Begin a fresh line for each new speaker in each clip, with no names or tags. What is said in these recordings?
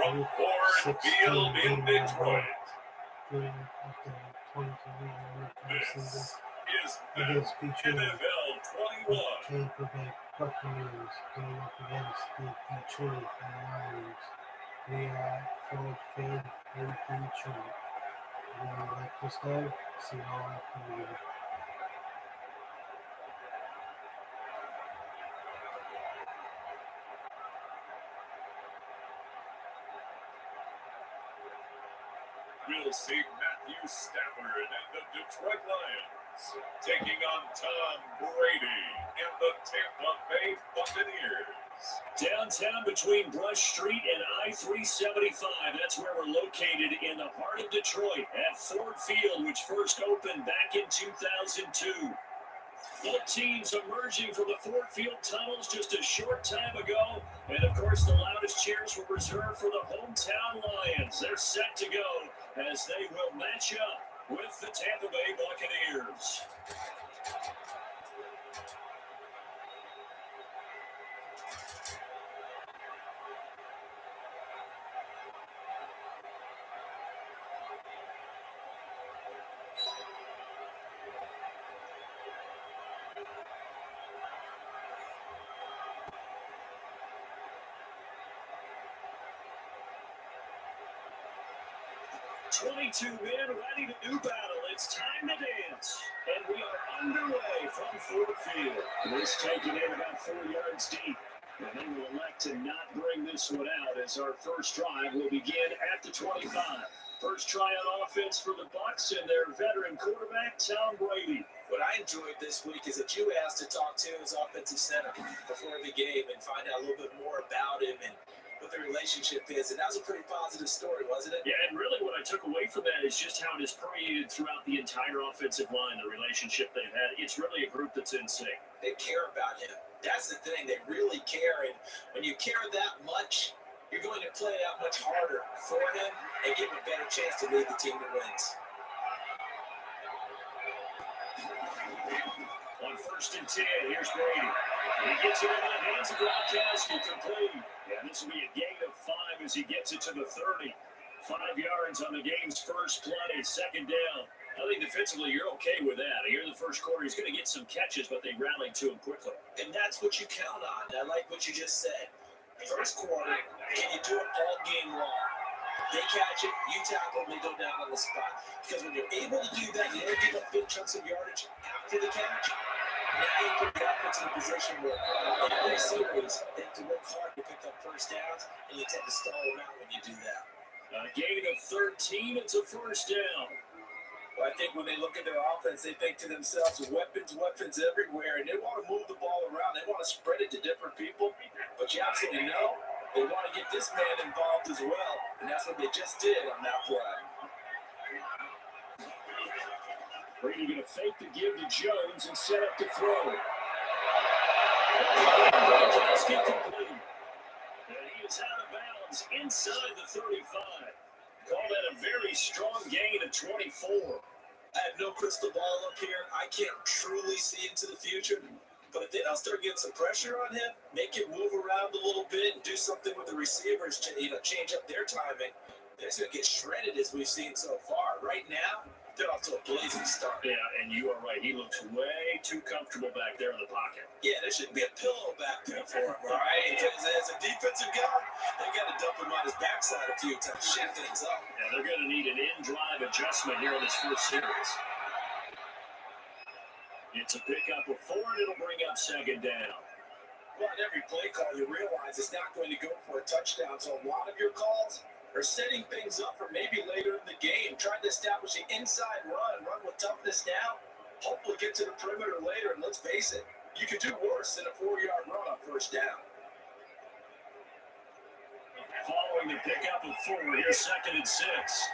from Ford Field in Detroit.
During the 2021 season,
Is
it is featuring
NFL
the
21.
Tampa Bay Buccaneers going up against the Detroit Lions. We are Ford Field in Detroit. You know, like this guy, see how I can do it.
We'll see Matthew Stafford and the Detroit Lions taking on Tom Brady and the Tampa Bay Buccaneers.
Downtown between Brush Street and I-375, that's where we're located in the heart of Detroit at Ford Field, which first opened back in 2002. Both teams emerging from the Ford Field tunnels just a short time ago. And, of course, the loudest cheers were reserved for the hometown Lions. They're set to go as they will match up with the Tampa Bay Buccaneers. "22 men ready to do battle. It's time to dance." And we are underway from Ford Field. This taken in about 4 yards deep. And they will elect to not bring this one out as our first drive will begin at the 25. First try on offense for the Bucs and their veteran quarterback, Tom Brady.
What I enjoyed this week is that you asked to talk to his offensive center before the game and find out a little bit more about him and what the relationship is. And that was a pretty positive story, wasn't it?
Yeah, and really what I took away from that is just how it is permeated throughout the entire offensive line, the relationship they've had. It's really a group that's in sync.
They care about him. That's the thing. They really care. And when you care that much, you're going to play out much harder for him and give him a better chance to lead the team to wins.
On 1st and 10, here's Brady. He gets it into the hands of Gronkowski, complete. And this will be a gain of 5 as he gets it to the 30. 5 yards on the game's first play, second down. I think defensively you're okay with that. Here in the first quarter, he's going to get some catches, but they rallied to him quickly.
And that's what you count on. I like what you just said. First quarter, can you do it all game long? They catch it, you tackle them, they go down on the spot. Because when you're able to do that, you don't give up big chunks of yardage after the catch. Now you put the offense in a position where every series they have to work hard to pick up first downs, and you tend to stall around when you do that.
A gain of 13, it's a first down.
Well, I think when they look at their offense, they think to themselves, weapons everywhere, and they want to move the ball around. They want to spread it to different people, but you absolutely know they want to get this man involved as well, and that's what they just did on that play.
Brady going to fake the give to Jones and set up to throw. Gronkowski complete. And he is out of bounds inside the 35. Call that a very strong gain of 24.
I have no crystal ball up here. I can't truly see into the future. But if they don't start getting some pressure on him, make him move around a little bit and do something with the receivers, change up their timing, they're just going to get shredded as we've seen so far. Right now, they're off to a blazing start.
Yeah, and you are right. He looks way too comfortable back there in the pocket.
Yeah, there should be a pillow back there for him, right? As a defensive guy, they got to dump him on his backside a few times, shake things up.
Yeah, they're going to need an in-drive adjustment here in this first series. It's a pickup of 4, and it'll bring up second down.
Well, on every play call, you realize it's not going to go for a touchdown. So a lot of your calls are setting things up for maybe later in the game, trying to establish the inside run with toughness now, hopefully get to the perimeter later, and let's face it, you could do worse than a 4-yard run on first down.
Following the pickup of 4, here's 2nd and 6.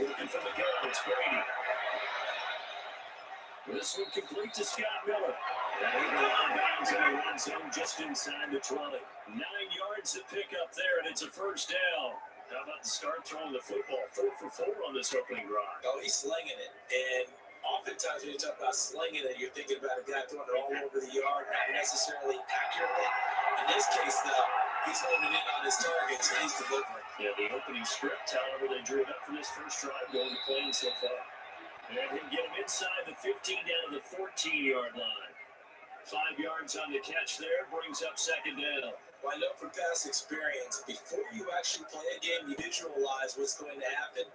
Looking for the gun, it's Brady. This one complete to Scott Miller. And he went out of bounds in the red zone just inside the 20. 9 yards to pick up there, and it's a first down. How about the start throwing the football? 4 for 4 on this opening drive.
Oh, he's slinging it. And Oftentimes, when you talk about slinging it, you're thinking about a guy throwing it all over the yard, not necessarily accurately. In this case, though, he's holding in on his targets and he's delivering.
Yeah, the opening script, however, they drew it up for this first drive, going to plan so far. And he'll get him inside the 15 down to the 14-yard line. 5 yards on the catch there, brings up second down.
Well, I know from past experience, before you actually play a game, you visualize what's going to happen.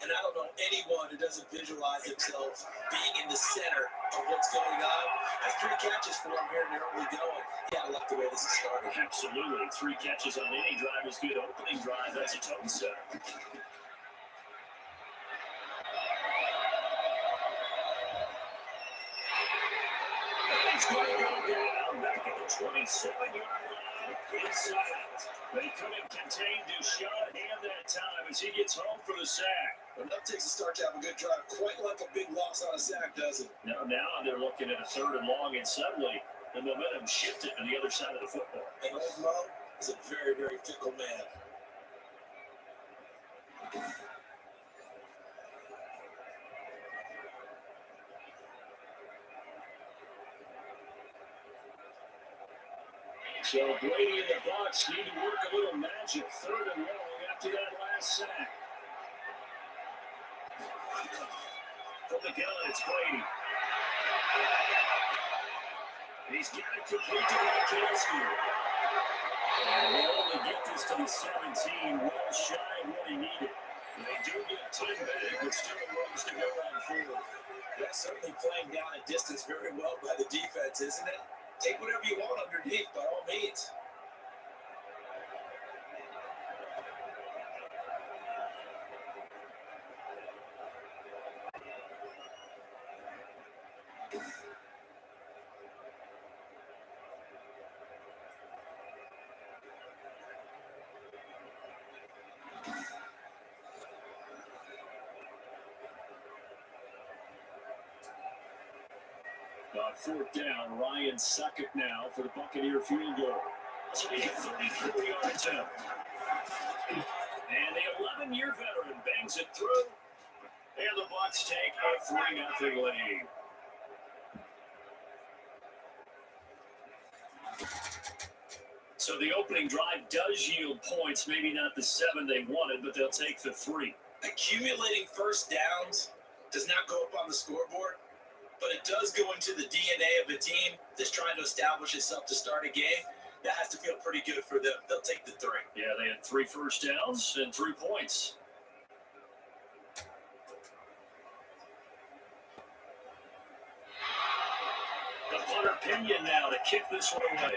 And I don't know anyone who doesn't visualize themselves being in the center of what's going on. That's 3 catches for him here in the early going. Yeah, I like the way this is started.
Absolutely. 3 catches on any drive is good. Opening drive, that's a tone setter. He's going to go down back at the 27-yard line. Inside. They couldn't contain Deshaun Hand that time as he gets home for the sack.
Enough takes a start to have a good drive, quite like a big loss on a sack, does it?
Now they're looking at a 3rd and long, and suddenly the momentum shifted to the other side of the football.
And old Mo is a very, very fickle man.
So Brady and the Bucs need to work a little magic. 3rd and long after that last sack. From the gun, it's Brady. He's got it complete to Gronkowski. And they only get this to the 17, well shy of what he needed. They do get 10 back, but still room to go on 4.
That's certainly playing down a distance very well by the defense, isn't it? Take whatever you want underneath, by all means.
On 4th down, Ryan Suckett now for the Buccaneer field goal. So a 34-yard attempt. And the 11-year veteran bangs it through. And the Bucs take a 3-0 lead. So the opening drive does yield points, maybe not the 7 they wanted, but they'll take the 3.
Accumulating first downs does not go up on the scoreboard, but it does go into the DNA of a team that's trying to establish itself to start a game. That has to feel pretty good for them. They'll take the 3.
Yeah, they had 3 first downs and 3 points. The punter Pinion now to kick this one away.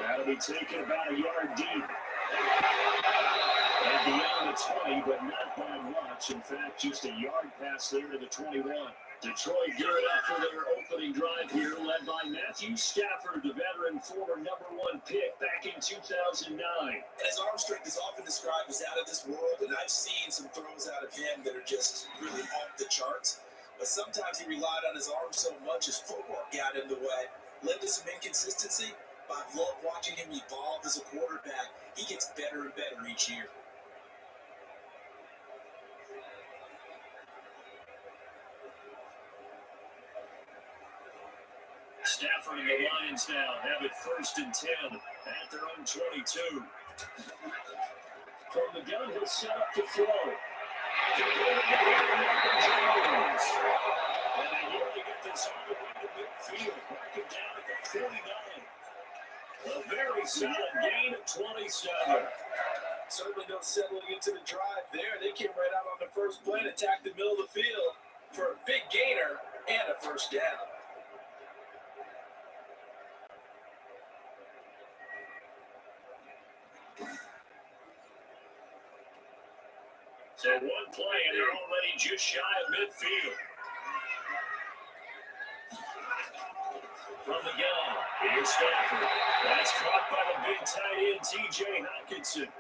That'll be taken about a yard deep. And beyond the 20, but not by much. In fact, just a yard pass there to the 21. Detroit gearing up for their opening drive here, led by Matthew Stafford, the veteran former #1 pick back in 2009.
His arm strength is often described as out of this world, and I've seen some throws out of him that are just really off the charts. But sometimes he relied on his arm so much, his footwork got in the way, led to some inconsistency. But I've loved watching him evolve as a quarterback. He gets better and better each year.
Stafford and the Lions now have it 1st and 10 at their own 22. From the gun, he'll set up to throw. Jones. And they nearly get this all the way to midfield. Mark it down at the 49. A very solid gain of 27.
Certainly no settling into the drive there. They came right out on the first play and attacked the middle of the field for a big gainer and a first down.
So one play, and they're already just shy of midfield. From the gun, here's Stafford. That's caught by the big tight end, T.J. Hockenson.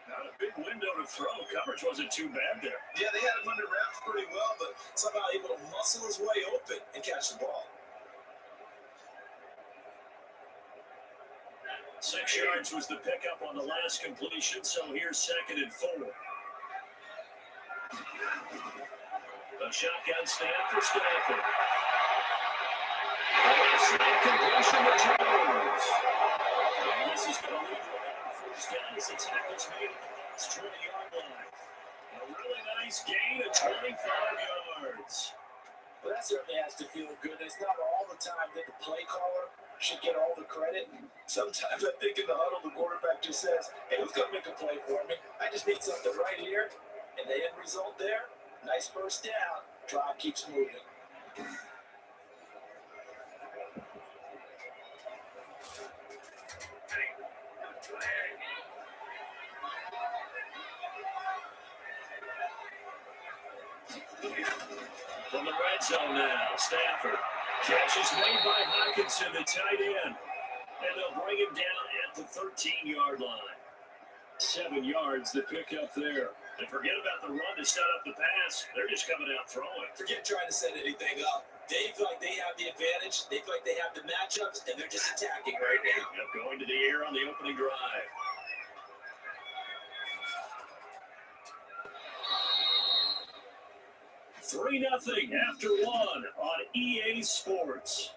Not a big window to throw. Coverage wasn't too bad there.
Yeah, they had him under wraps pretty well, but somehow able to muscle his way open and catch the ball.
6 yards was the pickup on the last completion, so here's 2nd and 4. A shotgun snap for Stafford. A left side completion to Jones. And this is going to lead to another first down as the tackle's made at the last 20-yard line. A really nice gain of 25 yards.
Well, that certainly has to feel good. It's not all the time that the play caller should get all the credit. Sometimes I think in the huddle, the quarterback just says, hey, who's going to make a play for me? I just need something right here. And the end result there, nice first down. Drive keeps moving.
From the red zone now, Stafford. Catch is made by Hawkinson, the tight end. And they'll bring him down at the 13-yard line. 7 yards to pick up there. And forget about the run to set up the pass. They're just coming out throwing.
Forget trying to set anything up. They feel like they have the advantage. They feel like they have the matchups, and they're just attacking right now.
Yep, going to the air on the opening drive. Three 0 after one on EA Sports.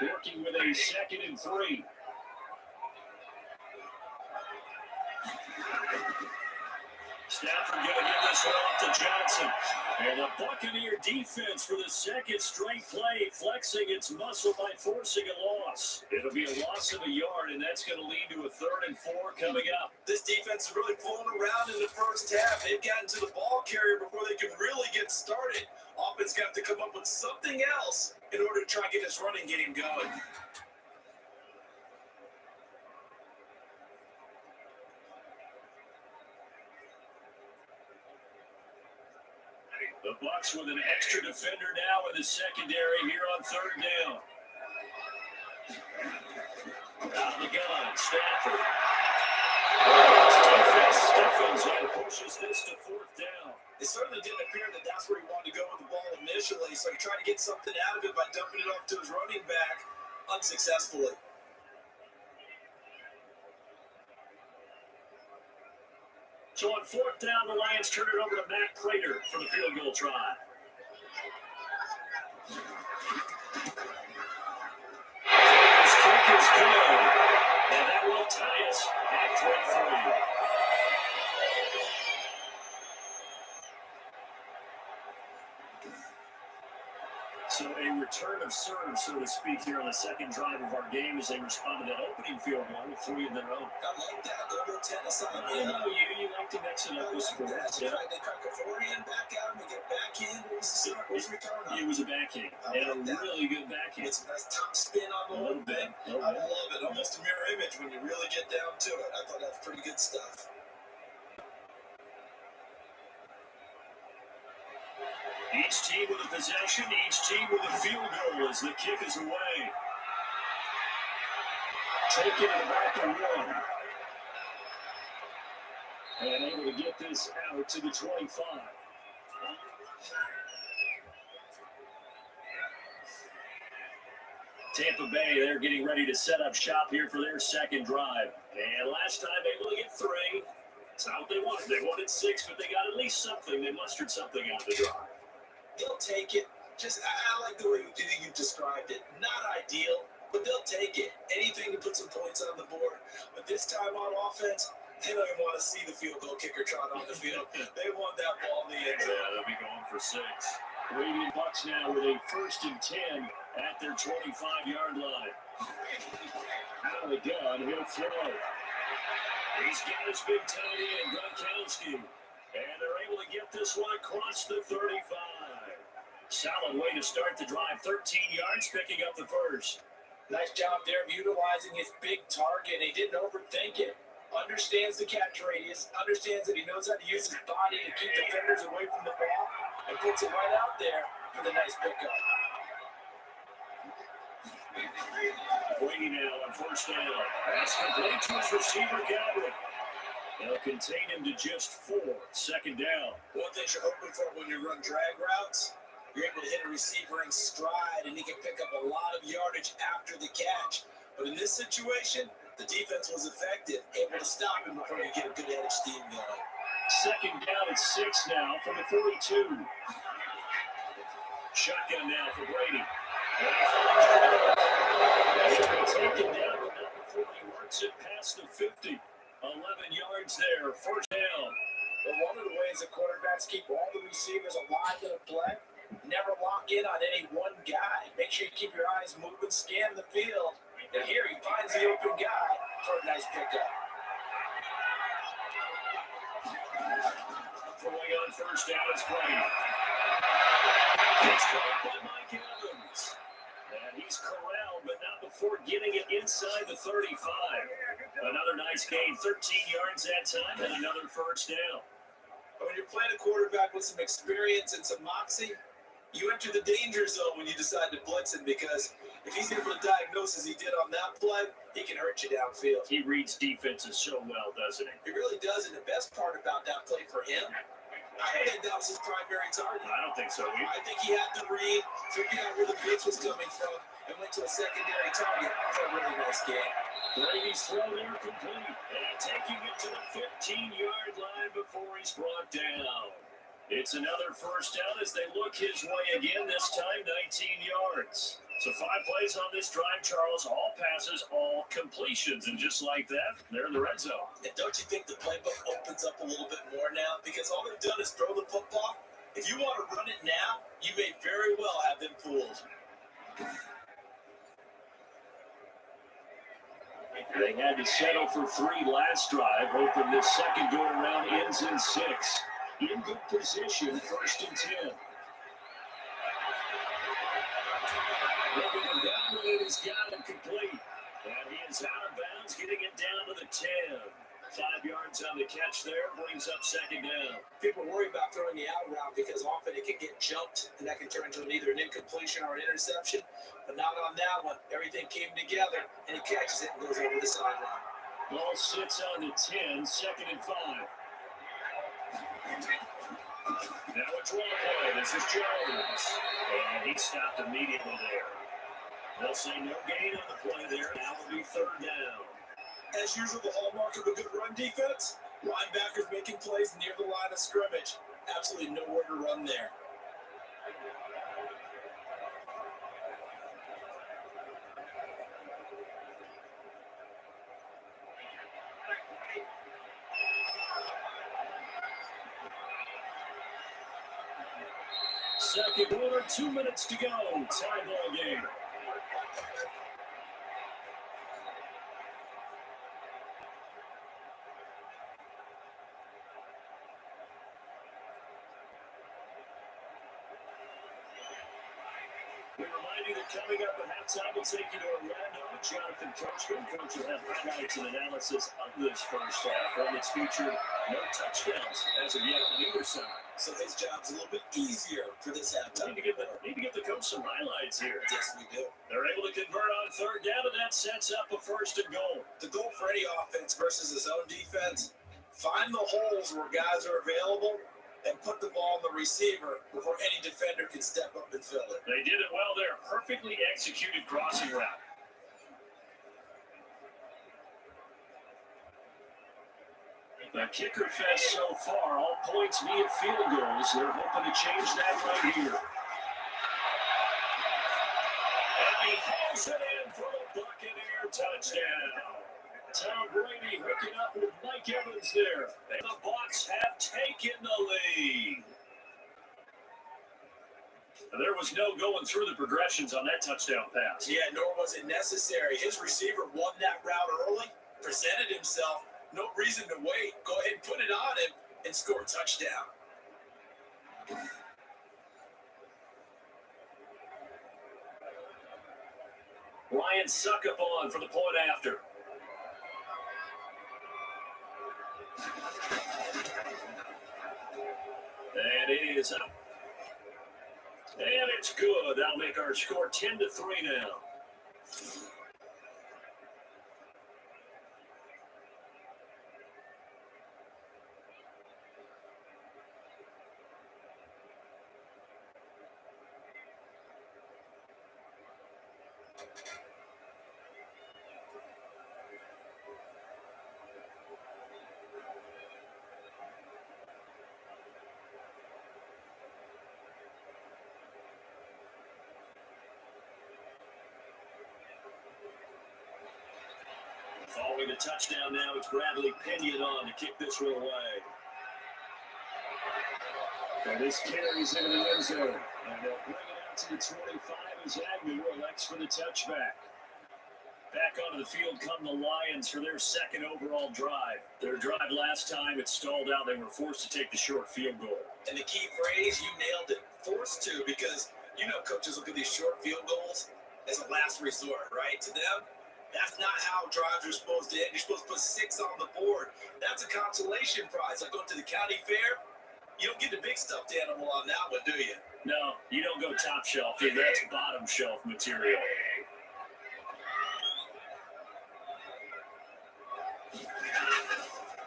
Working with a 2nd and 3. Stafford going to give this one off to Johnson. And the Buccaneer defense for the second straight play, flexing its muscle by forcing a loss. It'll be a loss of a yard, and that's going to lead to a 3rd and 4 coming up.
This defense is really pulling around in the first half. They've gotten to the ball carrier before they can really get started. Offense got to come up with something else in order to try and get this running game going.
The Bucs with an extra defender now in the secondary here on 3rd down. Out of the gun, Stafford. Defense stiffens and pushes this to 4th down.
It certainly didn't appear that that's where he wanted to go with the ball initially, so he tried to get something out of it by dumping it off to his running back unsuccessfully.
So on 4th down, the Lions turn it over to Matt Prater for the field goal try. His kick is good, and that will tie us at 3-3. So a return of serve, so to speak, here on the second drive of our game as they respond to that opening field goal with 3 of their own.
I like that. A little tennis on
I know you like to mix it up with sports.
They crack a forehand back out and they get backhand. What's the return on?
It was a backhand. And a really good backhand.
It's a nice top spin on the whole thing. I love it. Almost a mirror image when you really get down to it. I thought that was pretty good stuff.
Each team with a possession, each team with a field goal as the kick is away. Taken at about the 1. And able to get this out to the 25. Tampa Bay, they're getting ready to set up shop here for their second drive. And last time able to get 3. It's not what they wanted. They wanted 6, but they got at least something. They mustered something out of the drive.
They'll take it. I like the way you described it. Not ideal, but they'll take it. Anything to put some points on the board. But this time on offense, they don't even want to see the field goal kicker trot on the field. They want that ball in the end zone.
Yeah, they'll be going for 6. Canadian Bucs now with a 1st and 10 at their 25-yard line. Out of the gun, he'll throw. He's got his big tight end, Gronkowski. And they're able to get this one across the 35. Solid way to start the drive. 13 yards, picking up the 1st.
Nice job there of utilizing his big target. He didn't overthink it. Understands the catch radius. Understands that he knows how to use his body to keep defenders away from the ball. And puts it right out there for the nice pickup.
Brady now on first down. Pass complete to his receiver, Godwin. They'll contain him to just 4. Second down.
One thing you're hoping for when you run drag routes, you're able to hit a receiver in stride, and he can pick up a lot of yardage after the catch. But in this situation, the defense was effective, able to stop him before you get a good head of steam going.
Second down at 6 now from the 42. Shotgun now for Brady. He'll be taken down, but not before he works it past the 50. 11 yards there, first down.
But one of the ways that quarterbacks keep all the receivers alive in a play, never lock in on any one guy. Make sure you keep your eyes moving, scan the field. And here he finds the open guy for a nice pickup.
Throwing on first down is Brady. It's caught by Mike Evans. And he's corralled, but not before getting it inside the 35. Another nice gain, 13 yards that time, and another first down.
When you're playing a quarterback with some experience and some moxie, you enter the danger zone when you decide to blitz him, because if he's able to diagnose as he did on that play, he can hurt you downfield.
He reads defenses so well, doesn't he?
He really does, and the best part about that play for him, I don't think that was his primary target.
I don't think so either.
I think he had the read, figured out where the blitz was coming from, and went to a secondary target for a really nice game.
Brady's throw there complete, and taking it to the 15-yard line before he's brought down. It's another first down as they look his way again, this time 19 yards. So 5 plays on this drive, Charles, all passes, all completions, and just like that, they're in the red zone.
And don't you think the playbook opens up a little bit more now? Because all they've done is throw the football. If you want to run it now, you may very well have them fooled.
They had to settle for 3 last drive, hoping this second go-around ends in 6. In good position, first and 10. Looking for Godwin, and he's got him complete. And he is out of bounds, getting it down to the 10. 5 yards on the catch there, brings up second down.
People worry about throwing the out route because often it can get jumped, and that can turn into either an incompletion or an interception. But not on that one. Everything came together, and he catches it and goes over the sideline.
Ball sits on the 10, second and 5. Now a draw play. This is Jones. And he stopped immediately there. They'll say no gain on the play there. Now it'll be third down.
As usual, the hallmark of a good run defense, linebackers making plays near the line of scrimmage. Absolutely nowhere to run there.
Second quarter, 2 minutes to go. Tie ball game. We remind you that coming up at halftime, we'll take you to Orlando with Jonathan Coachman. Coach will have highlights and analysis of this first half. One that's featured no touchdowns as of yet on either side.
So his job's a little bit easier for this halftime.
Need to get the coach some highlights here.
Yes, we do.
They're able to convert on third down, and that sets up a first and goal.
The goal for any offense versus his own defense, find the holes where guys are available and put the ball on the receiver before any defender can step up and fill it.
They did it well there. Perfectly executed crossing route. The kicker fest so far, all points via field goals. They're hoping to change that right here. And he hauls it in for the Buccaneer touchdown. Tom Brady hooking up with Mike Evans there. And the Bucs have taken the lead. There was no going through the progressions on that touchdown pass.
Yeah, nor was it necessary. His receiver won that route early, presented himself. No reason to wait. Go ahead and put it on him and score a touchdown.
Ryan Succop for the point after. And it is up. And it's good. That'll make our score 10-3 now. Following the touchdown now, it's Bradley Pinion on to kick this one away. And this carries into the end zone. And they'll bring it out to the 25 as Agnew elects for the touchback. Back onto the field come the Lions for their second overall drive. Their drive last time, it stalled out. They were forced to take the short field goal.
And the key phrase, you nailed it, forced to, because coaches look at these short field goals as a last resort, right? To them, that's not how drives are supposed to end. You're supposed to put 6 on the board. That's a consolation prize. Like going to the county fair, you don't get the big stuffed animal on that one, do you?
No, you don't go top shelf here. That's bottom shelf material.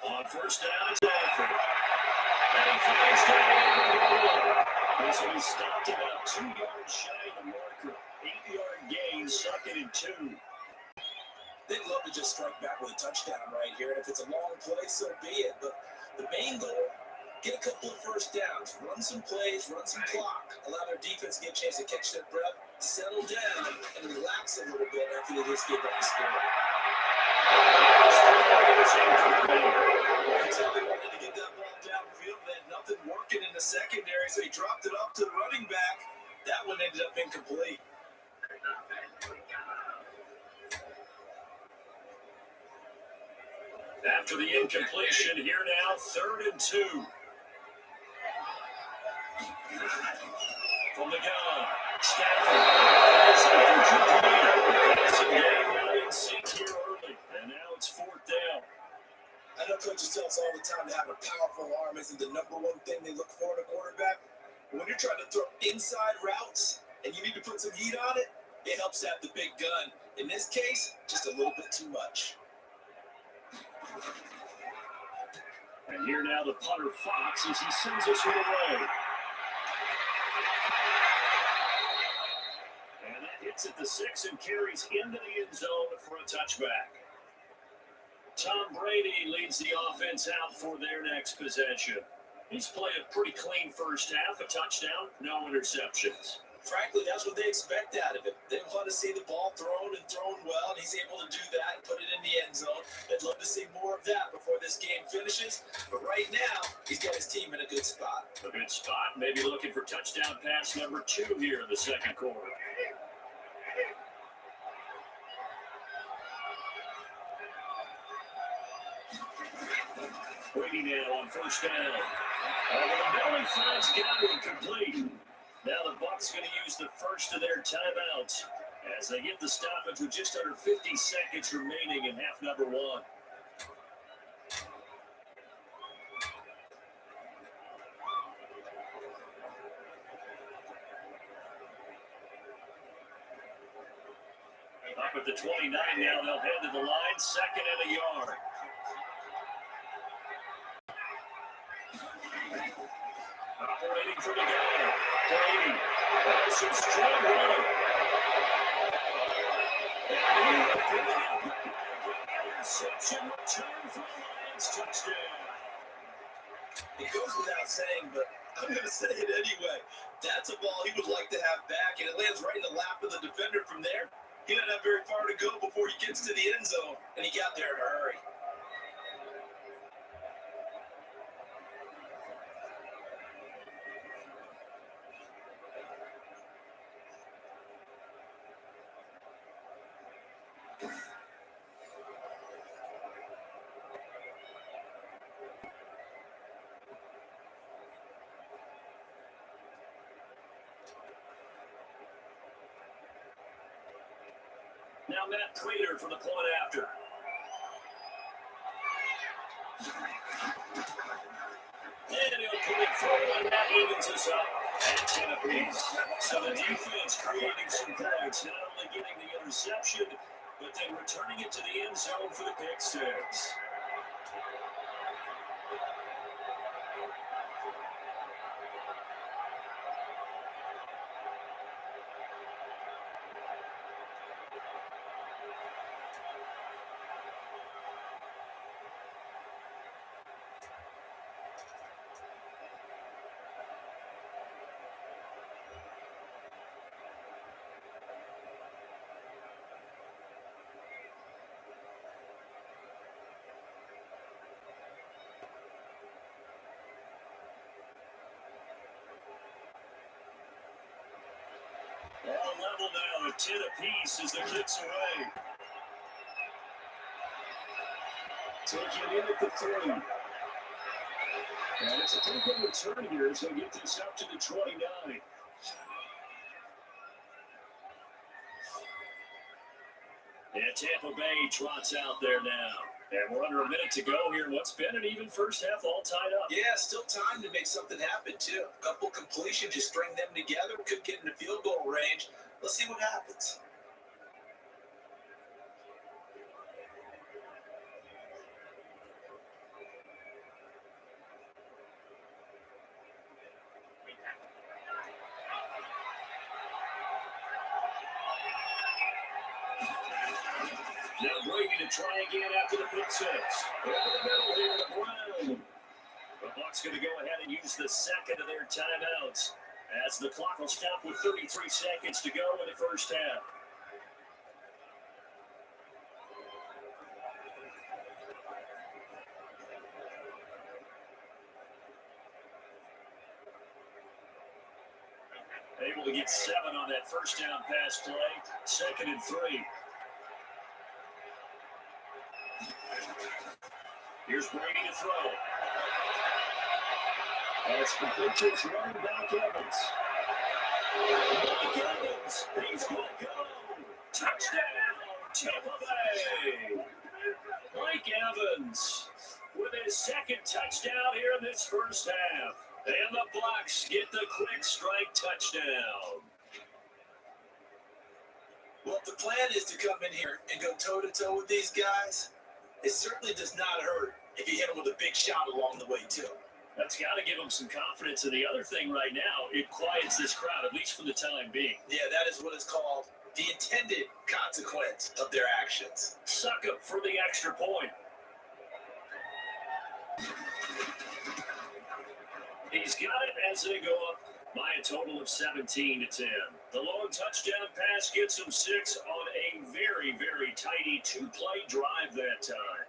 On first down, it's Alford. And he finds down. This one is stopped about 2 yards shy of the marker. 8-yard gain, 2nd and 2.
They'd love to just strike back with a touchdown right here. And if it's a long play, so be it. But the main goal, get a couple of first downs, run some plays, run some clock, allow their defense to get a chance to catch their breath, settle down, and relax a little bit after they just get back to score. You can tell they wanted to get that ball downfield. They had nothing working in the secondary, so he dropped it off to the running back. That one ended up incomplete.
After the incompletion, here now, 3rd and 2. From the gun, Stafford. Passing game not in sync here early, and now it's 4th down.
I know coaches tell us all the time to have a powerful arm isn't the number one thing they look for in a quarterback. But when you're trying to throw inside routes and you need to put some heat on it, it helps have the big gun. In this case, just a little bit too much.
And here now the punter Fox as he sends this one away. And that hits at the 6 and carries into the end zone for a touchback. Tom Brady leads the offense out for their next possession. He's played a pretty clean first half, a touchdown, no interceptions.
Frankly, that's what they expect out of him. They want to see the ball thrown and thrown well, and he's able to do that and put it in the end zone. They'd love to see more of that before this game finishes. But right now, he's got his team in a good spot.
A good spot, maybe looking for touchdown pass number 2 here in the second quarter. Brady now on first down. The belly finds Godwin complete. Now the Bucs going to use the first of their timeouts as they get the stoppage with just under 50 seconds remaining in half number 1. Up at the 29 now, they'll head to the line, 2nd and a yard. Operating for the guy. Brady. That's some strong running. Interception return for the Lions touchdown.
It goes without saying, but I'm going to say it anyway. That's a ball he would like to have back, and it lands right in the lap of the defender from there. He doesn't have very far to go before he gets to the end zone, and he got there in a hurry.
Now Matt Prater for the point after. And he'll put it through, and that evens us up. And 10 apiece. So the defense creating some points, not only getting the interception, but then returning it to the end zone for the pick six. All level now at 10 apiece as the kicks away. Taking in at the 30. And it's a pretty good return here as they get this up to the 29. And Tampa Bay trots out there now. And we're under a minute to go here. What's been an even first half all tied up?
Yeah, still time to make something happen, too. A couple completions, just string them together. Could get into field goal range. Let's see what happens.
Now Brady to try again after the pick six. Over the middle here to Brown. The Bucs going to go ahead and use the second of their timeouts as the clock will stop with 33 seconds to go in the first half. Able to get 7 on that first down pass play. 2nd and 3. Here's Brady to throw. And it's complete to his running back Evans. Mike Evans, he's going to go. Touchdown, Tampa Bay. Mike Evans with his second touchdown here in this first half. And the Bucs get the quick strike touchdown.
Well, if the plan is to come in here and go toe-to-toe with these guys, it certainly does not hurt if you hit them with a big shot along the way, too.
That's got to give them some confidence. And the other thing right now, it quiets this crowd, at least for the time being.
Yeah, that is what is called the intended consequence of their actions.
Suck up for the extra point. He's got it as they go up by a total of 17 to 10. The long touchdown pass gets him 6 on a very, very tidy 2-play drive that time.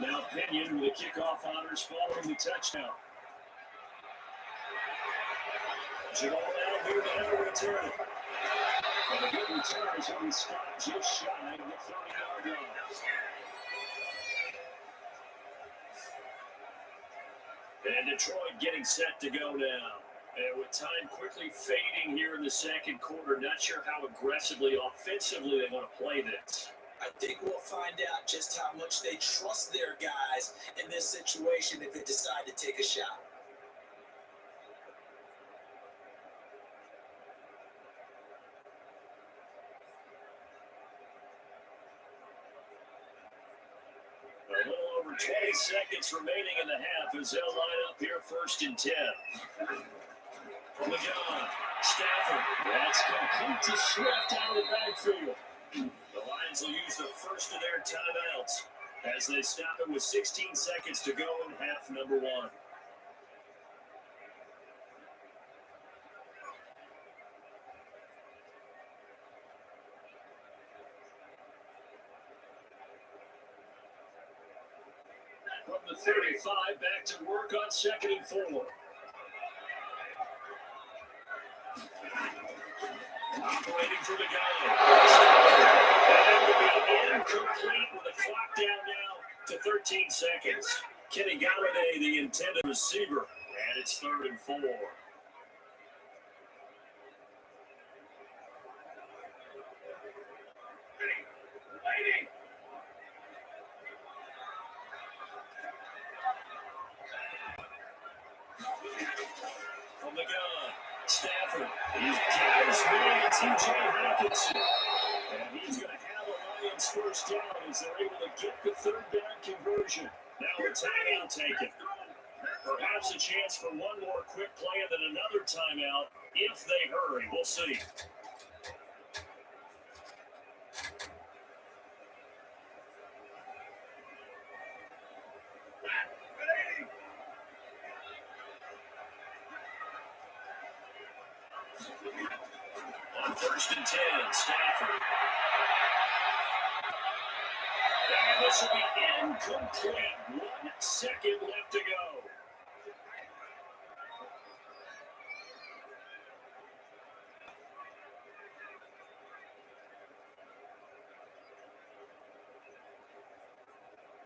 Now Pinion with the kickoff honors following the touchdown. Jamal now here to enter return. And a good return is when he stopped just shy of the 30-yard line. And Detroit getting set to go now. And with time quickly fading here in the second quarter, not sure how aggressively, offensively they want to play this.
I think we'll find out just how much they trust their guys in this situation if they decide to take a shot.
A little over 20 seconds remaining in the half as they'll line up here 1st and 10. From the gun, Stafford. That's complete to Swift out of the backfield. The Lions will use the first of their timeouts as they stop it with 16 seconds to go in half number 1. From the the 35, back to work on 2nd and 4. Operating for the gun. And will be incomplete with the clock down now to 13 seconds. Kenny Galladay, the intended receiver, and it's 3rd and 4. From the gun, Stafford. He's got his man, T.J. Hawkinson. And he's going to have a Lions first down as they're able to get the 3rd down conversion. Now a timeout taken. Perhaps a chance for one more quick play and then another timeout if they hurry. We'll see. On 1st and 10, Stafford. And this will be incomplete. 1 second left to go.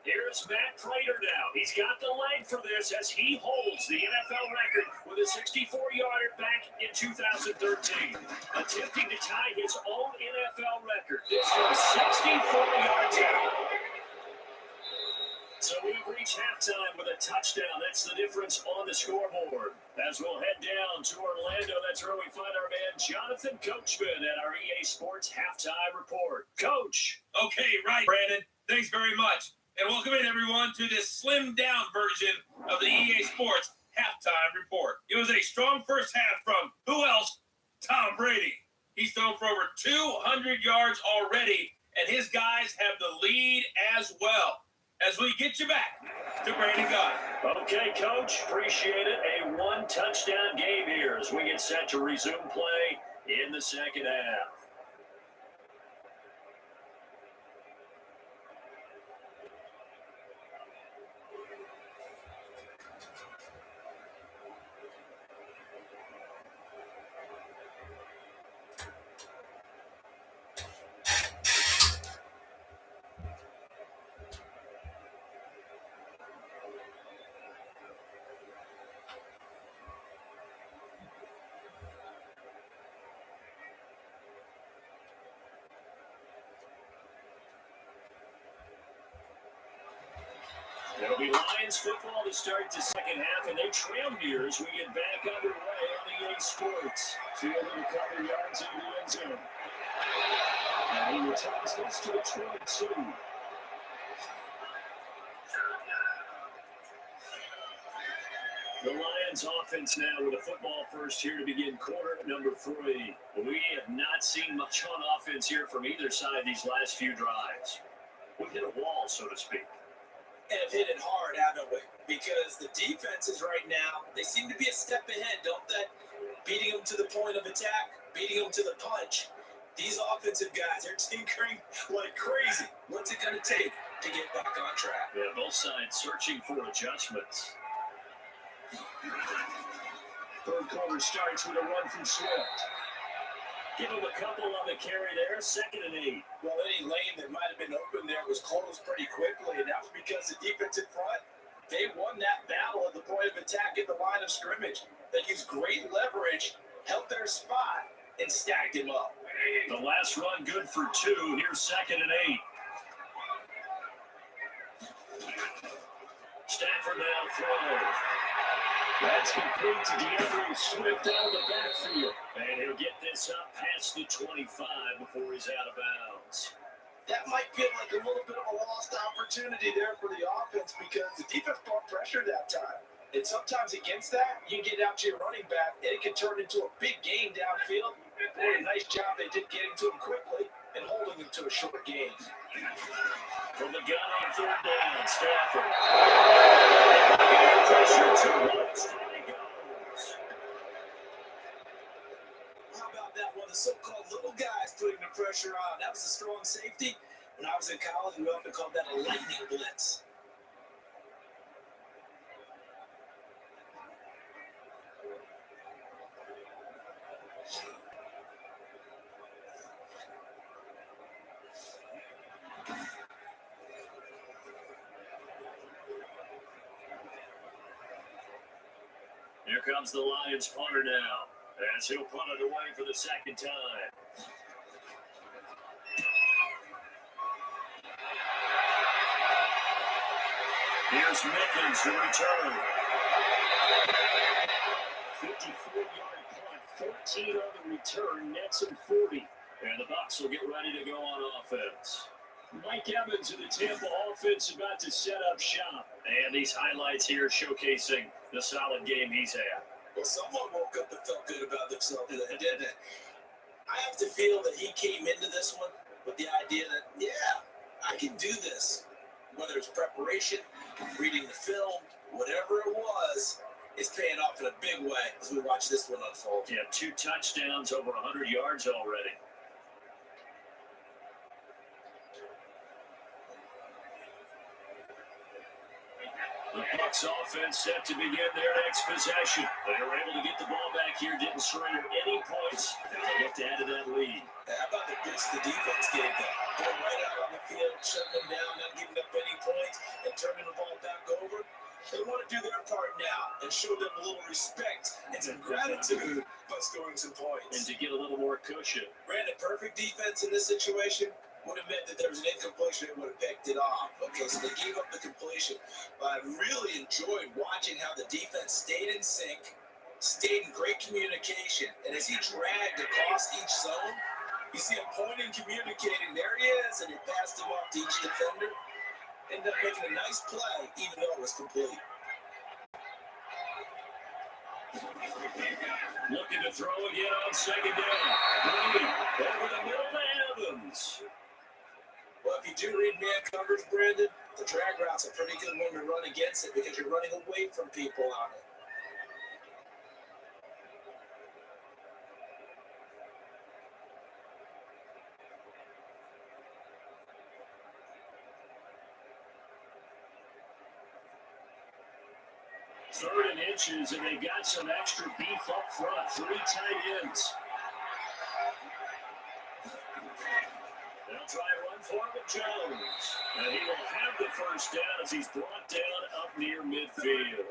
Here's Matt Prater now. He's got the leg for this as he holds the NFL record with a 64-yarder back in 2013. Attempting to tie his own NFL record. This from 64 yards out. So we've reached halftime with a touchdown. That's the difference on the scoreboard. As we'll head down to Orlando, that's where we find our man Jonathan Coachman at our EA Sports Halftime Report. Coach.
Okay, right, Brandon. Thanks very much. And welcome in, everyone, to this slimmed-down version of the EA Sports Halftime Report. It was a strong first half from, who else? Tom Brady. He's thrown for over 200 yards already, and his guys have the lead as well. As we get you back to Brandon Gaudin.
Okay, Coach. Appreciate it. A 1-touchdown game here as we get set to resume play in the second half. It'll be Lions football to start the second half, and they trail here as we get back underway on EA Sports. Fielding a couple yards into the end zone. And he returns this to the 22. The Lions offense now with a football first here to begin quarter number 3. We have not seen much on offense here from either side these last few drives. We've hit a wall, so to speak.
And have hit it hard, haven't we? Because the defenses right now, they seem to be a step ahead, don't they? Beating them to the point of attack, beating them to the punch. These offensive guys are tinkering like crazy. What's it going to take to get back on track?
Yeah, both sides searching for adjustments. Third quarter starts with a run from Swift. Give him a couple on the carry there, 2nd and 8.
Well, any lane that might have been open there was closed pretty quickly, and that's because the defense in front, they won that battle at the point of attack in the line of scrimmage. They used great leverage, held their spot, and stacked him up.
The last run good for 2. Here's 2nd and 8. Stafford now throws. That's complete to DeAndre Swift out of the backfield. And he'll get this up past the 25 before he's out of bounds.
That might feel like a little bit of a lost opportunity there for the offense because the defense brought pressure that time. And sometimes against that, you can get out to your running back, and it can turn into a big game downfield. What a nice job they did getting to him quickly and holding him to a short game.
From the gun on 3rd down, Stafford. Pressure to one, straight goes.
How about that one? The so-called little guys putting the pressure on. That was a strong safety. When I was in college, we often called that a lightning blitz.
comes the Lions punter now, as he'll punt it away for the second time. Here's Mickens to return. 54-yard punt, 14 on the return, nets him 40. And the Bucs will get ready to go on offense. Mike Evans of the Tampa offense about to set up shop. And these highlights here showcasing the solid game he's had.
Well, someone woke up and felt good about themselves, didn't they? I have to feel that he came into this one with the idea that, yeah, I can do this. Whether it's preparation, reading the film, whatever it was, it's paying off in a big way as we watch this one unfold.
Yeah, 2 touchdowns, over 100 yards already. The Bucs offense set to begin their next possession. They were able to get the ball back here, didn't surrender any points, and they looked to add to that lead.
How about the boost the defense gave them? Going right out on the field, shutting them down, not giving up any points, and turning the ball back over. They want to do their part now and show them a little respect and some gratitude by scoring some points.
And to get a little more cushion.
Brandon, perfect defense in this situation would have meant that there was an incompletion and would have picked it off. Okay, so they gave up the completion. But I really enjoyed watching how the defense stayed in sync, stayed in great communication, and as he dragged across each zone, you see him pointing, communicating, there he is, and he passed him off to each defender. Ended up making a nice play, even though it was complete.
Looking to throw again on second down. Brady over the middle to Evans.
Well, if you do read man coverage, Brandon, the drag route's a pretty good one to run against it because you're running away from people on it.
Third and inches, and they got some extra beef up front. 3 tight ends. They'll try to run for it with Jones. And he will have the first down as he's brought down up near midfield.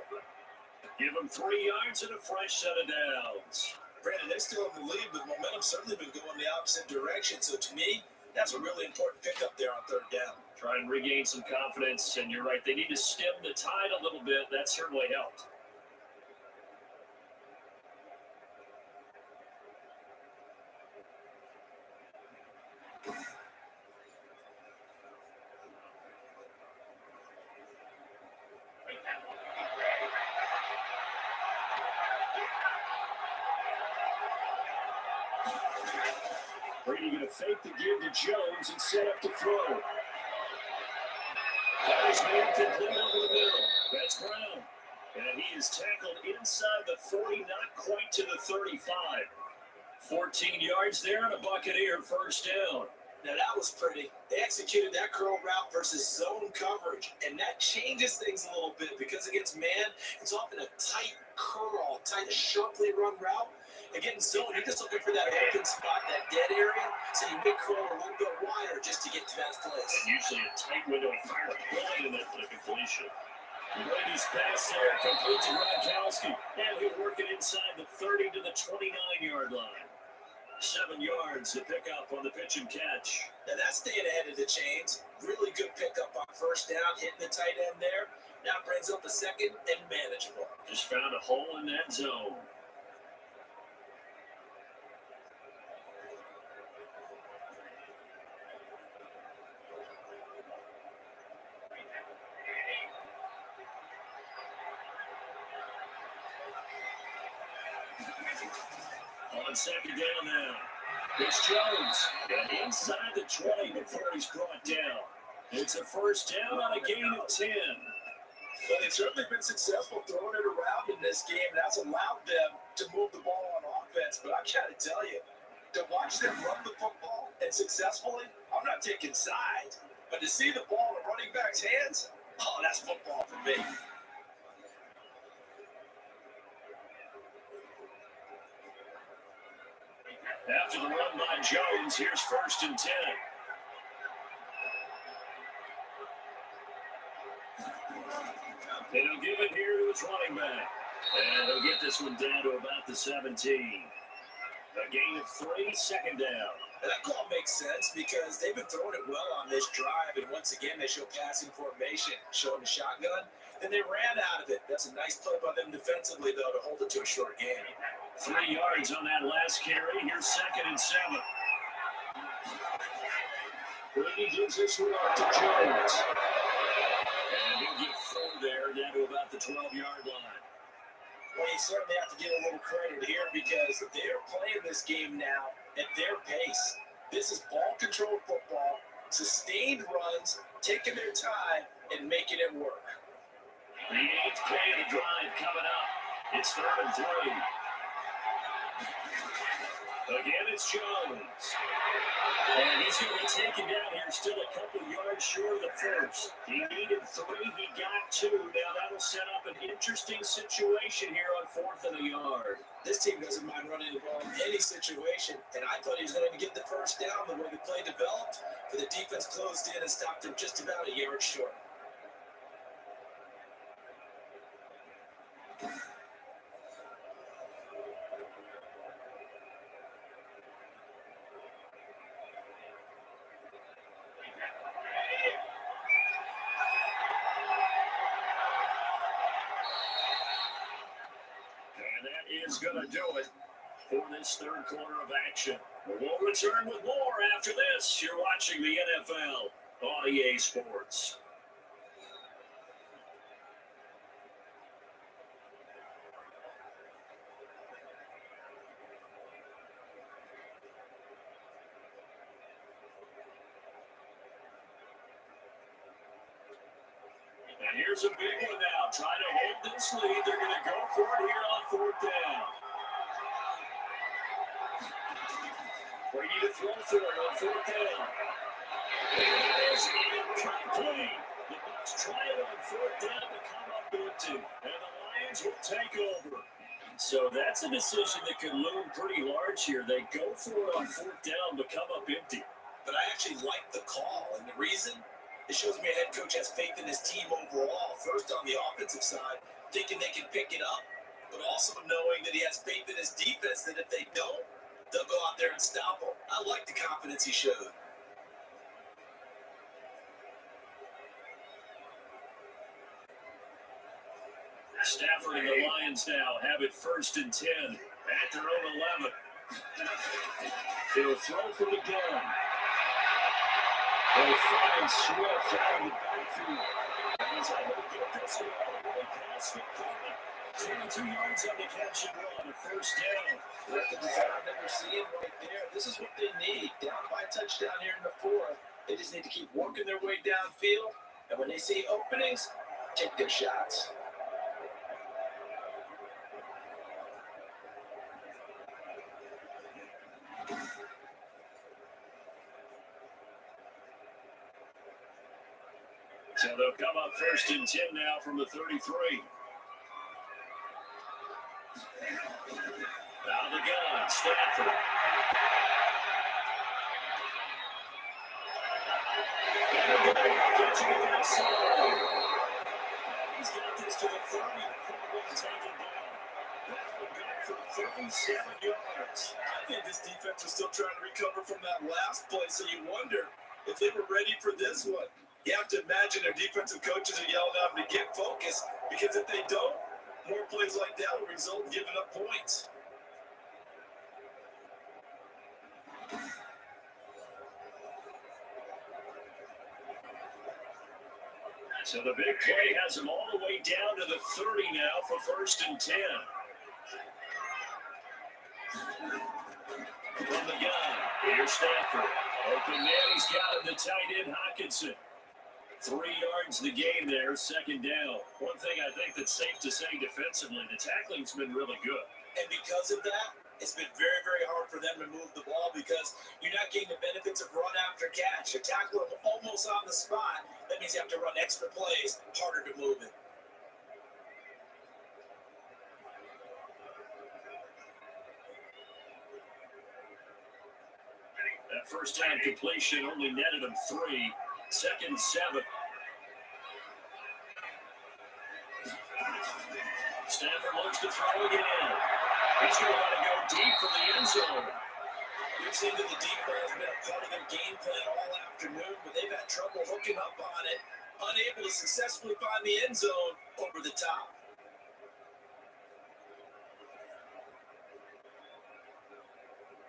Give him 3 yards and a fresh set of downs.
Brandon, they're still in the lead, but momentum's certainly been going the opposite direction. So to me, that's a really important pickup there on third down.
Try and regain some confidence, and you're right, they need to stem the tide a little bit. That certainly helped. Brady going to fake the give to Jones and set up to throw. That is man complete over the middle. That's Brown. And he is tackled inside the 40, not quite to the 35. 14 yards there and a Buccaneer first down.
Now that was pretty. They executed that curl route versus zone coverage, and that changes things a little bit because against man, it's often a tight curl, tight, sharply run route. Against zone, you're just looking for that open spot, that dead area, so you may curl a little bit wider just to get to that place.
And usually a tight window of fire right in that for the completion. Brady's pass there, complete to Gronkowski, and he'll work it inside the 30 to the 29-yard line. 7 yards to pick up on the pitch and catch.
Now that's staying ahead of the chains. Really good pickup on first down, hitting the tight end there. Now brings up a second and manageable.
Just found a hole in that zone. On second down now. It's Jones. And inside the 20 before he's brought down. It's a first down on a gain of 10.
Well, they've certainly been successful throwing it around in this game. That's allowed them to move the ball on offense. But I got to tell you, to watch them run the football and successfully, I'm not taking sides. But to see the ball in the running back's hands, oh, that's football for me.
After the run by Jones, here's first and 10. And he'll give it here to his running back. And they'll get this one down to about the 17. A gain of 3, second down.
That call makes sense because they've been throwing it well on this drive, and once again they show passing formation, showing the shotgun, and they ran out of it. That's a nice play by them defensively, though, to hold it to a short gain.
3 yards on that last carry. Here's 2nd and 7. Brady gives this one off to Jones. And he'll get 4 there, down to about the 12-yard line.
Well, you certainly have to give a little credit here because they're playing this game now at their pace. This is ball-controlled football, sustained runs, taking their time, and making it work.
The 8th play of the drive coming up. It's 3rd and 3. Again, it's Jones. And he's going to be taken down here, still a couple yards short of the first. He needed 3, he got 2. Now that'll set up an interesting situation here on 4th and a yard.
This team doesn't mind running the ball in any situation, and I thought he was going to get the first down the way the play developed, but the defense closed in and stopped him just about a yard short.
Is going to do it for this 3rd quarter of action. We'll return with more after this. You're watching the NFL on EA Sports. And here's a big one now. Trying to hold this lead. They're going to go for it here on 4th down. Brady to throw for it on 4th down. It is incomplete. The Bucs try it on 4th down to come up empty. And the Lions will take over. So that's a decision that could loom pretty large here. They go for it on 4th down but come up empty.
But I actually like the call, and the reason? It shows me a head coach has faith in his team overall. First on the offensive side, thinking they can pick it up, but also knowing that he has faith in his defense that if they don't, they'll go out there and stop him. I like the confidence he showed.
Stafford and the Lions now have it 1st and 10 at their own 11. They'll throw from the gun. They'll find Swift out of the backfield. He's able to get this one all the way past McCollum. 22 yards on the catch and run, a 1st down.
What the design I've never seen right there. This is what they need. Down by a touchdown here in the 4th. They just need to keep working their way downfield. And when they see openings, take their shots.
So they'll come up 1st and 10 now from the 33. Out of the gun, Stafford. Catching it outside. He's got this to the 30 before being taken down. That one back for 37 yards.
I think this defense was still trying to recover from that last play, so you wonder if they were ready for this one. You have to imagine their defensive coaches are yelling at them to get focused, because if they don't, more plays like that will result in giving up points.
So the big play has them all the way down to the 30 now for 1st and 10. From the gun, here's Stafford. Open man, he's got him, the tight end Hockenson. 3 yards the gain there, 2nd down. One thing I think that's safe to say defensively, the tackling's been really good.
And because of that, it's been very, very hard for them to move the ball because you're not getting the benefits of run after catch. You tackle them almost on the spot. That means you have to run extra plays, harder to move it.
That first time completion only netted him 3. 2nd and 7. Stafford looks to throw again. He's going to let it go deep for the end zone.
It seems that the deep ball has been a part of their game plan all afternoon, but they've had trouble hooking up on it, unable to successfully find the end zone over the top.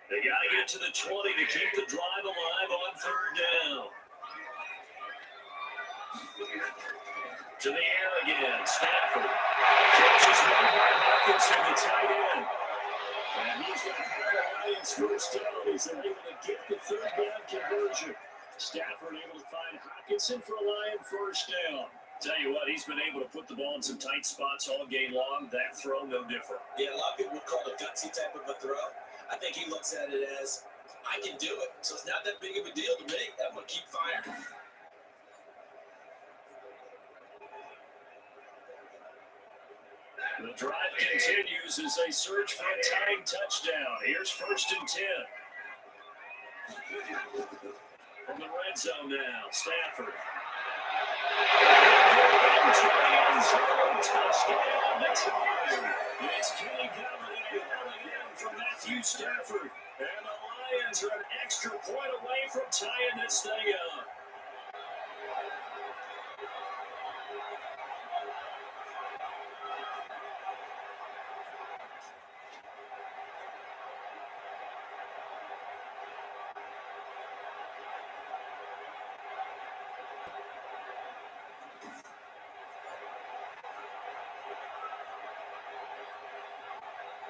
They got to get to the 20 to keep the drive alive on third down. To the air again, Stafford. Catches one by Hawkinson, the tight end. And he's going to have the Lions first down as they're able to get the third down conversion. Stafford able to find Hawkinson for a Lion first down. Tell you what, he's been able to put the ball in some tight spots all game long. That throw, no different.
Yeah, a lot of people would call it a gutsy type of a throw. I think he looks at it as, I can do it, so it's not that big of a deal to me. I'm going to keep firing.
The drive continues as they search for a tying touchdown. Here's 1st and 10. From the red zone now, Stafford. Into the end zone, touchdown, the tie. It's Kenny Galladay hauling it in from Matthew Stafford. And the Lions are an extra point away from tying this thing up.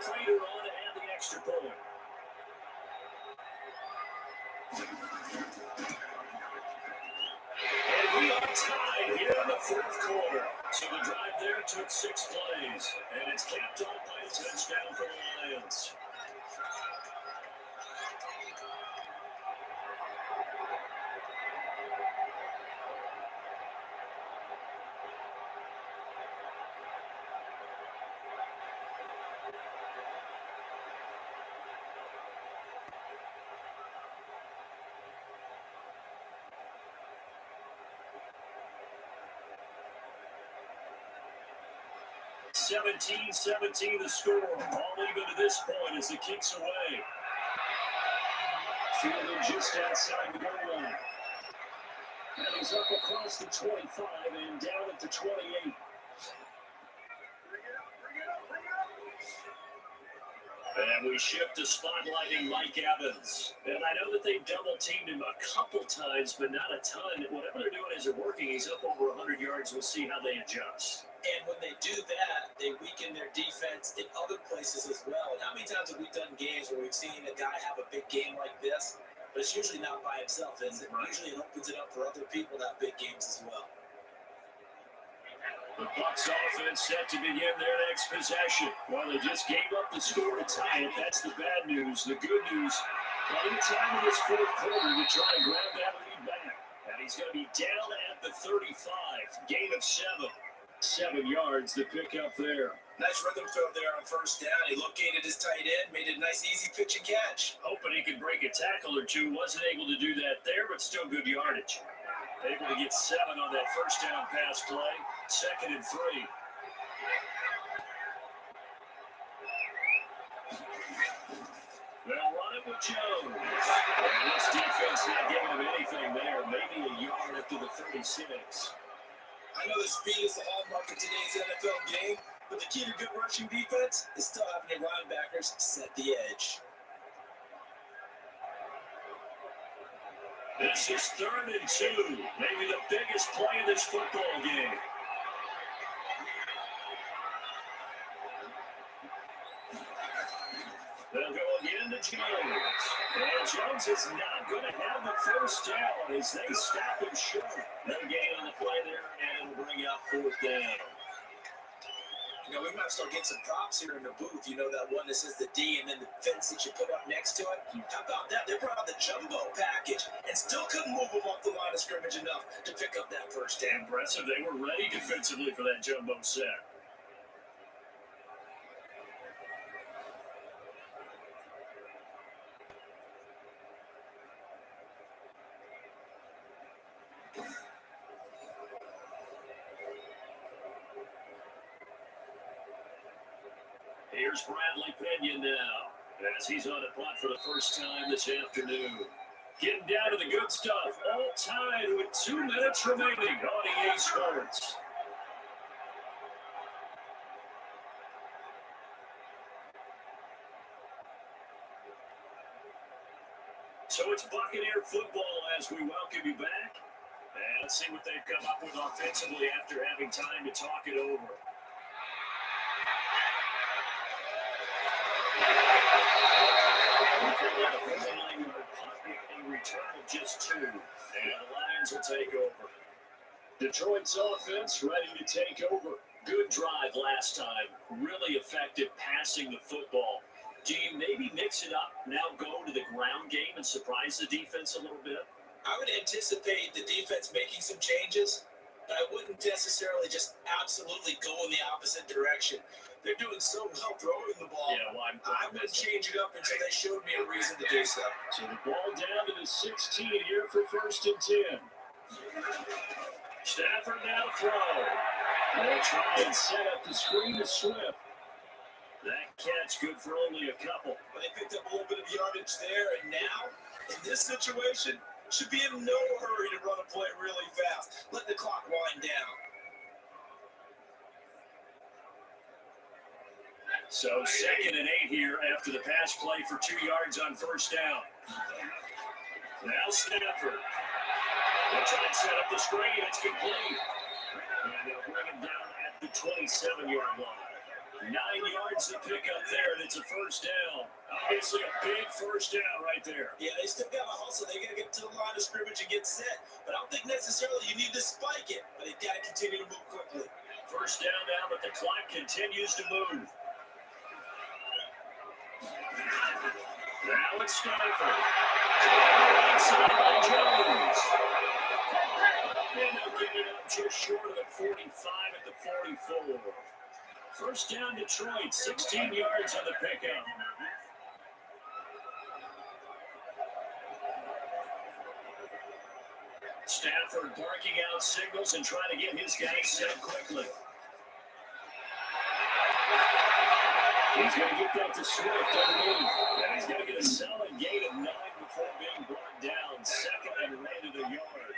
Prater on to add the extra point. And we are tied here in the fourth quarter. So the drive there took 6 plays. And it's capped off by a touchdown for the Lions. (17-17) the score. All even to this point as it kicks away. Fielded just outside the goal line. And he's up across the 25 and down at the 28. And we shift to spotlighting Mike Evans. And I know that they've double-teamed him a couple times, but not a ton. Whatever they're doing isn't working. He's up over 100 yards. We'll see how they adjust.
And when they do that, they weaken their defense in other places as well. And how many times have we done games where we've seen a guy have a big game like this, but it's usually not by himself, is it? Usually it opens it up for other people to have big games as well.
The Bucs offense set to begin their next possession. Well, they just gave up the score to tie it. That's the bad news. The good news, plenty of time in this fourth quarter to try and grab that lead back. And he's going to be down at the 35. Gain of 7. 7 yards to pick up there.
Nice rhythm throw there on first down. He located his tight end, made it a nice easy pitch and catch.
Hoping he could break a tackle or two. Wasn't able to do that there, but still good yardage. Able to get 7 on that first down pass play. 2nd and 3. They'll run it with Jones. And this defense not giving him anything there. Maybe a yard up to the 36.
I know the speed is the hallmark of today's NFL game, but the key to good rushing defense is still having your linebackers set the edge.
This is 3rd and 2. Maybe the biggest play in this football game. They'll go again to Jones. And Jones is not going to have the first down as they stop him short. No gain on the play there, and it'll bring out 4th down.
You know, we might start getting some props here in the booth. You know, that one that says the D and then the fence that you put up next to it? How about that? They brought out the jumbo package and still couldn't move them off the line of scrimmage enough to pick up that first down.
Impressive. They were ready defensively for that jumbo set. Here's Bradley Pinion now, as he's on a punt for the first time this afternoon. Getting down to the good stuff, all tied with 2 minutes remaining on EA Sports. So it's Buccaneer football as we welcome you back. And let's see what they've come up with offensively after having time to talk it over. A return of just 2, and the Lions will take over. Detroit's offense ready to take over. Good drive last time. Really effective passing the football. Do you maybe mix it up, now go to the ground game and surprise the defense a little bit?
I would anticipate the defense making some changes, but I wouldn't necessarily just absolutely go in the opposite direction. They're doing so well throwing the ball.
Yeah, well,
I wouldn't change it up until they showed me a reason to do so.
So the ball down to the 16 here for 1st and 10. Stafford now to throw. They'll try and set up the screen to Swift. That catch good for only a couple.
But they picked up a little bit of yardage there, and now, in this situation, should be in no hurry to run a play really fast. Let the clock wind down.
So 2nd and 8 here after the pass play for 2 yards on 1st down. Now Stafford. They'll try and set up the screen. It's complete. And they'll bring it down at the 27-yard line. 9 yards to pick up there, and it's a 1st down. Obviously a big 1st down right there.
Yeah, they still got to hustle. They got to get to the line of scrimmage and get set. But I don't think necessarily you need to spike it. But they've got to continue to move quickly.
1st down now, but the clock continues to move. Now it's Stafford. Inside by Jones. And they'll get it up just short of the 45 at the 44. 1st down Detroit, 16 yards on the pickup. Stafford barking out signals and trying to get his guys set quickly. He's going to get that to Swift underneath. And he's going to get a solid gain of 9 before being brought down. 2nd and right at a yard.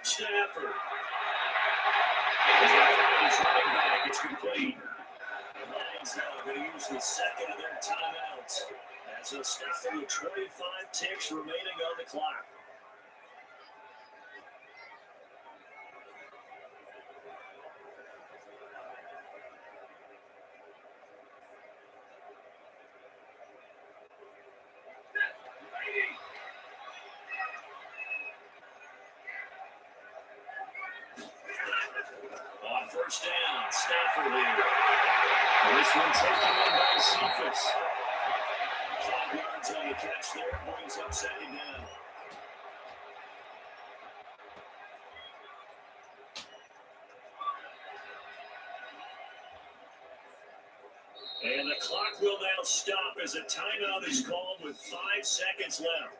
Stafford. He's running back. It's complete. The Lions now going to use the 2nd of their timeouts. As a stop with 25 ticks remaining on the clock. On 1st down, Stafford here. This one taken in by Cephas. 5 yards on the catch there, brings up 2nd down. And the clock will now stop as a timeout is called with 5 seconds left.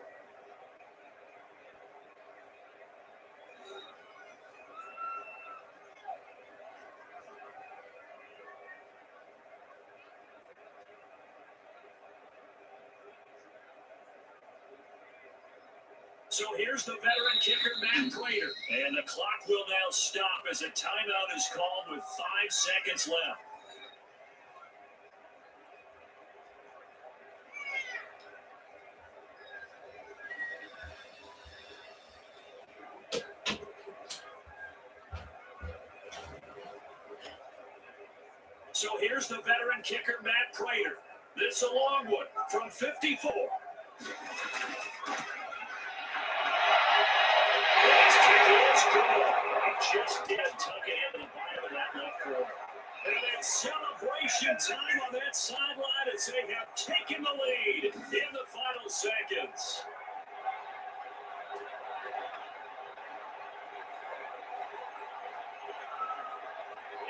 So here's the veteran kicker, Matt Prater. And the clock will now stop as a timeout is called with 5 seconds left. So here's the veteran kicker, Matt Prater. This a long one from 54. Just did tuck it into the bottom of that left corner. And it's celebration time on that sideline as they have taken the lead in the final seconds.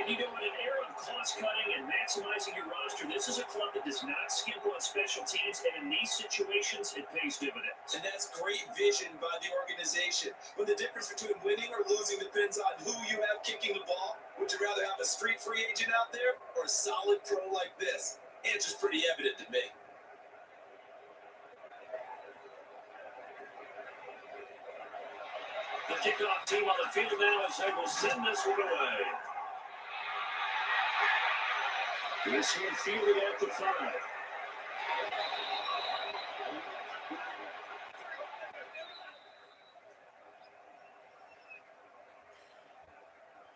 And in an era of cost-cutting and maximizing your roster, this is a club that does not skimp on special teams, and in these situations, it pays dividends.
And that's great vision by the organization. When the difference between winning or losing depends on who you have kicking the ball, would you rather have a street free agent out there or a solid pro like this? Answer's pretty evident to me.
The kickoff team on the field now as they will send this one away. This one fielded at the 5.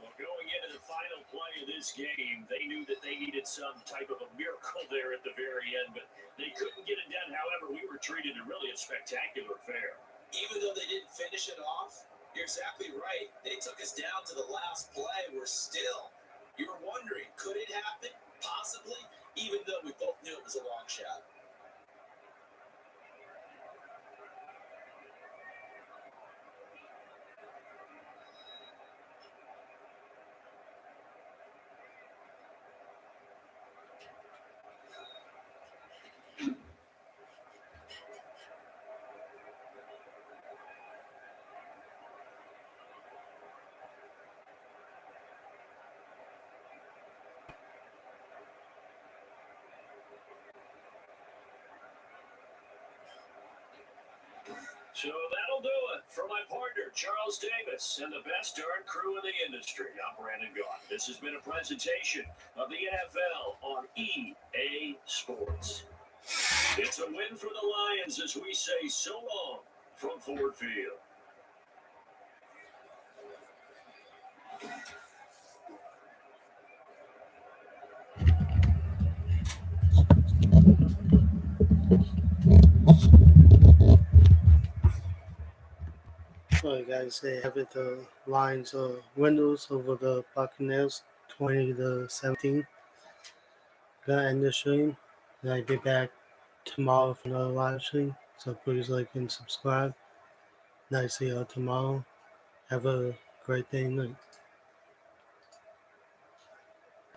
Well, going into the final play of this game, they knew that they needed some type of a miracle there at the very end, but they couldn't get it done. However, we were treated to really a spectacular affair.
Even though they didn't finish it off, you're exactly right. They took us down to the last play. We're still. You were wondering, could it happen? Possibly, even though we both knew it was a long shot.
So that'll do it for my partner, Charles Davis, and the best darn crew in the industry. I'm Brandon Gaunt. This has been a presentation of the NFL on EA Sports. It's a win for the Lions as we say so long from Ford Field.
So, guys, they have it. The Lions windows over the Buccaneers, 20-17. Gonna end the stream, and I'll be back tomorrow for another live stream. So please like and subscribe. Nice to see you all tomorrow. Have a great day and night.